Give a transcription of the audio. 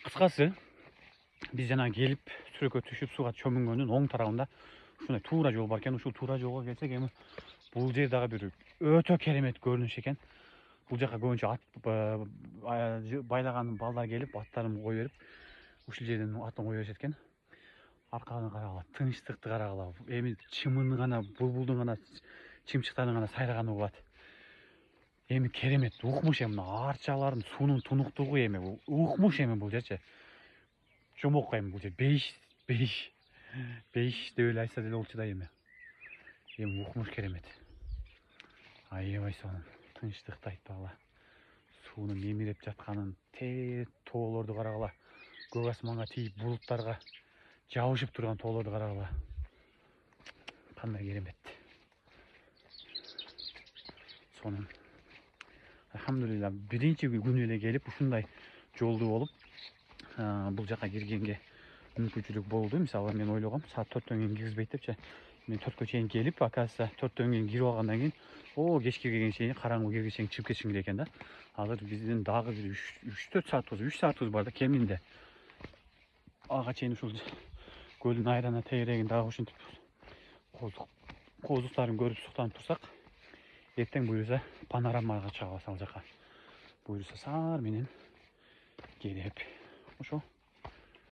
Kıskası biz jana gelip sürөккө түшүп сууга чөмүнгөндүн оң тарабында ушундай туура жол бар экен. Ушул туура жолго келсек эми бул жер дагы бир өтө керемет көрүнүш экен. Бул жака көбүнчө ат байлаган балдар келип аттарын кое берип ушул жерден атын кое беришет экен. Арканы карагыла, тынчтыкты карагыла. Эми чымын гана, булбулдун гана, чымчыктардын гана сайраганы угат. Эми керемет, укмуш эми арчалардын суунун тунуктугу эми укмуш эми бул жерчи. Жомок эми бул жер бейиш деп эле айтса деле болчу да эми. Эми укмуш керемет. Аябай сонун тынчтыкты айтпагыла. Суунун эмирип жатканын, тоолорду карагыла. Көк асманга тийип булуттарга жабышып турган тоолорду карагыла. Кандай керемет. Сонун. Алхамдулилла, биринчи күнү эле келип ушундай жолду болуп, бул жака киргенге мүмкүнчүлүк болду. Мисалы мен ойлогом, саат 4төн кийин киргизбейт депчи. Мен 4кө чейин келип, оказывается 4төн кийин кирип алгандан кийин, кечке келгенге чейин караңгы келгенге чейин чыгып кетишим керек экен да. Азыр биздин дагы бир 3-4 саатыбыз, 3 саатыбыз бар да кеминде. Ага чейин ушул көлдүн айрана тегерегин дагы ушинтип кооздуктарын көрүп суктанып турсак, эртең буюрса панорамага чыгабыз ал жака. Буюрса саар менен келип ошо